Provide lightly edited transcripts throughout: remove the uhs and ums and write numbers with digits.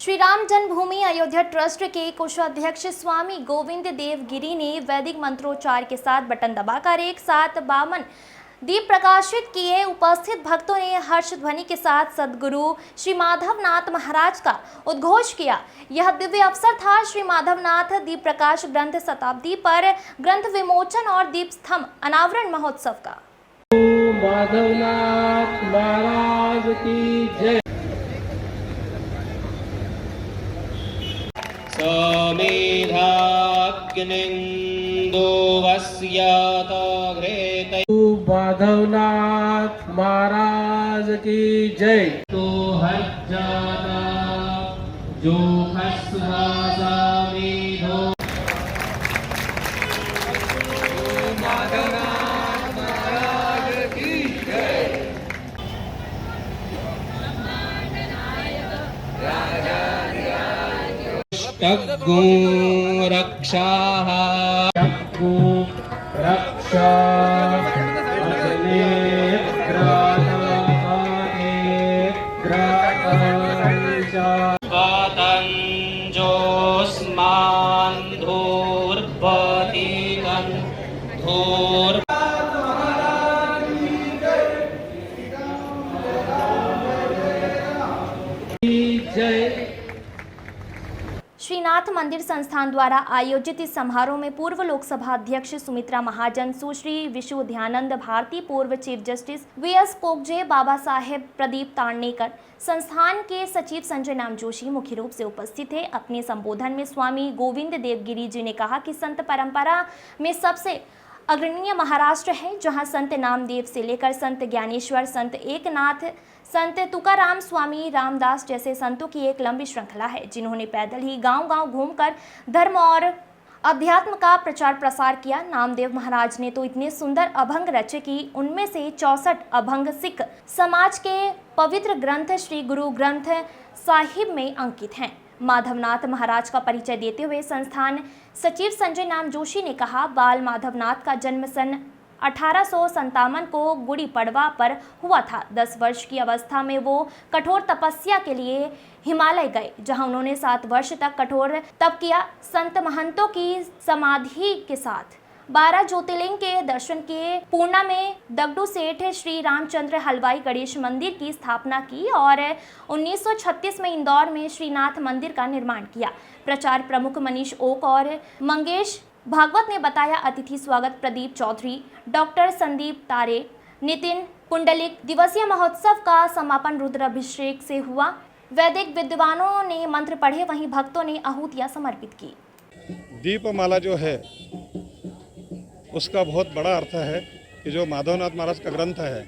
श्री राम जन्मभूमि Ayodhya trust के कोषाध्यक्ष स्वामी गोविंद देव गिरी ने वैदिक मंत्रोच्चार के साथ बटन दबाकर एक साथ 52 दीप प्रकाशित किए। उपस्थित भक्तों ने हर्ष ध्वनि के साथ सद्गुरु श्री माधवनाथ महाराज का उद्घोष किया। यह दिव्य अवसर था श्री माधवनाथ दीप प्रकाश ग्रंथ शताब्दी पर ग्रंथ विमोचन और दीप स्तंभ अनावरण महोत्सव का। माधवनाथ महाराज की जय। माधवनाथ महाराज की जय। तो हर जाना जो माधवनाथ महाराज की जय। टग्गो रक्षाः टग्गो रक्षा श्रीनाथ मंदिर संस्थान द्वारा आयोजित इस समारोह में पूर्व लोकसभा अध्यक्ष सुमित्रा महाजन, सुश्री विश्वध्यानंद भारती, पूर्व chief justice VS Kokje, Baba Saheb Pradeep ताड़नेकर, संस्थान के सचिव संजय नाम जोशी मुख्य रूप से उपस्थित थे। अपने संबोधन में स्वामी गोविंद देव गिरी जी ने कहा कि संत परंपरा में सबसे अग्रणीय महाराष्ट्र है, जहां संत नामदेव से लेकर संत ज्ञानेश्वर, संत एकनाथ, संत तुकाराम, स्वामी रामदास जैसे संतों की एक लंबी श्रृंखला है, जिन्होंने पैदल ही गांव-गांव घूमकर धर्म और अध्यात्म का प्रचार प्रसार किया। नामदेव महाराज ने तो इतने सुंदर अभंग रचे कि उनमें से 64 अभंग सिख समाज के पवित्र ग्रंथ श्री गुरु ग्रंथ साहिब में अंकित हैं। माधवनाथ महाराज का परिचय देते हुए संस्थान सचिव संजय नाम जोशी ने कहा, बाल माधवनाथ का जन्म सन 1857 को गुड़ी पड़वा पर हुआ था। 10 वर्ष की अवस्था में वो कठोर तपस्या के लिए हिमालय गए, जहां उन्होंने 7 वर्ष तक कठोर तप किया। संत महंतों की समाधि के साथ 12 ज्योतिर्लिंग के दर्शन किए। पूर्णा में दगडू सेठ श्री रामचंद्र हलवाई गणेश मंदिर की स्थापना की और 1936 में इंदौर में श्रीनाथ मंदिर का निर्माण किया। प्रचार प्रमुख मनीष ओक और मंगेश भागवत ने बताया। अतिथि स्वागत प्रदीप चौधरी, डॉक्टर संदीप तारे, नितिन कुंडलिक। दिवसीय महोत्सव का समापन रुद्राभिषेक से हुआ। वैदिक विद्वानों ने मंत्र पढ़े, वहीं भक्तों ने आहुतियां समर्पित की। दीपमाला जो है उसका बहुत बड़ा अर्थ है कि जो माधवनाथ महाराज का ग्रंथ है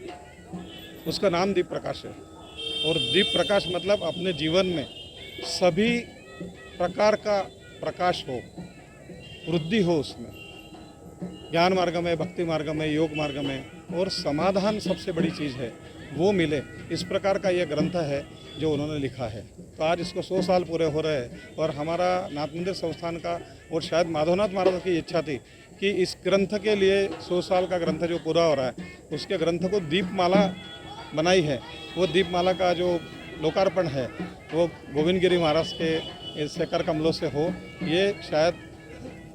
उसका नाम दीप प्रकाश है, और दीप प्रकाश मतलब अपने जीवन में सभी प्रकार का प्रकाश हो, वृद्धि हो, उसमें ज्ञान मार्ग में, भक्ति मार्ग में, योग मार्ग में, और समाधान सबसे बड़ी चीज़ है वो मिले। इस प्रकार का ये ग्रंथ है जो उन्होंने लिखा है। तो आज इसको 100 साल पूरे हो रहे हैं, और हमारा नाथ मंदिर संस्थान का और शायद माधवनाथ महाराज की इच्छा थी कि इस ग्रंथ के लिए 100 साल का ग्रंथ जो पूरा हो रहा है उसके ग्रंथ को दीपमाला बनाई है। वो दीपमाला का जो लोकार्पण है वो गोविंद गिरी महाराज के शेखर कमलों से हो, ये शायद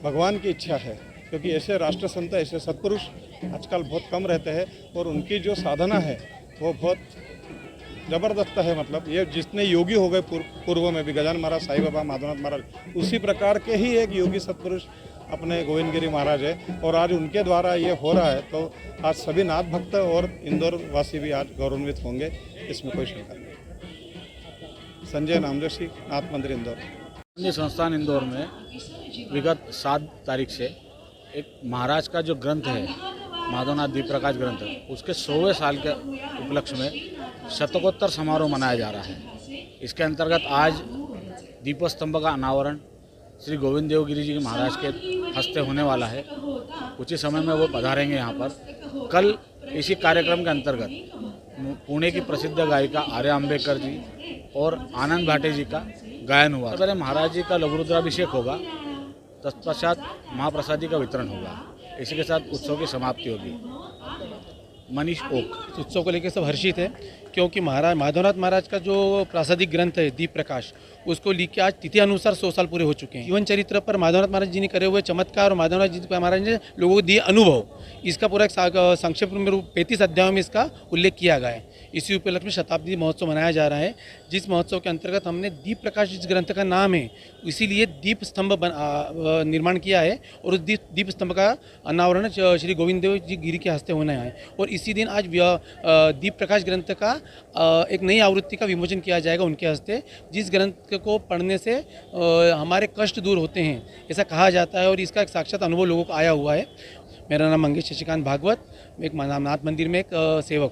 भगवान की इच्छा है, क्योंकि ऐसे राष्ट्र संत, ऐसे सत्पुरुष आजकल बहुत कम रहते हैं, और उनकी जो साधना है वो बहुत ज़बरदस्त है। मतलब ये जितने योगी हो गए पूर्व में भी, गजानन महाराज, साईं बाबा, माधवनाथ महाराज, उसी प्रकार के ही एक योगी सत्पुरुष अपने गोविंद गिरी महाराज है, और आज उनके द्वारा ये हो रहा है। तो आज सभी नाथ भक्त और इंदौर वासी भी आज गौरवान्वित होंगे, इसमें कोई शंका नहीं। संजय नाम जोशी, नाथ मंदिर इंदौर। संस्थान इंदौर में विगत 7 तारीख से एक महाराज का जो ग्रंथ है, माधवनाथ दीप प्रकाश ग्रंथ, उसके 100वें साल के उपलक्ष्य में शतकोत्तर समारोह मनाया जा रहा है। इसके अंतर्गत आज दीपस्तंभ का अनावरण श्री गोविंद देव गिरी जी महाराज के हस्ते होने वाला है। कुछ ही समय में वो पधारेंगे यहाँ पर। कल इसी कार्यक्रम के अंतर्गत पुणे की प्रसिद्ध गायिका आर्या अम्बेकर जी और आनंद भाटे जी का गायन हुआ। अगर महाराज जी का लघु रुद्राभिषेक होगा, तत्पश्चात महाप्रसादी का वितरण होगा। इसी के साथ उत्सव की समाप्ति होगी। मनीष ओक। उत्सव को लेकर सब हर्षित है क्योंकि माधवनाथ महाराज का जो प्रासादिक ग्रंथ है दीप प्रकाश, उसको लिख के आज तिथि अनुसार 100 साल पूरे हो चुके हैं। जीवन चरित्र पर माधवनाथ महाराज जी ने करे हुए चमत्कार और माधवनाथ जी महाराज ने लोगों को दिए अनुभव, इसका पूरा एक संक्षिप्त में 35 अध्यायों में इसका उल्लेख किया गया है। इसी उपलक्ष्य में शताब्दी महोत्सव मनाया जा रहा है, जिस महोत्सव के अंतर्गत हमने दीप प्रकाश जिस ग्रंथ का नाम है, इसीलिए दीप स्तंभ निर्माण किया है और उस दीप स्तंभ का अनावरण श्री गोविंद देव जी गिरी के हस्ते होना है। और इसी दिन आज दीप प्रकाश ग्रंथ का एक नई आवृत्ति का विमोचन किया जाएगा उनके हस्ते, जिस ग्रंथ को पढ़ने से हमारे कष्ट दूर होते हैं, ऐसा कहा जाता है और इसका एक साक्षात अनुभव लोगों को आया हुआ है। मेरा नाम मंगेश शशिकांत भागवत, मैं एक नाथ मंदिर में एक सेवक हूँ।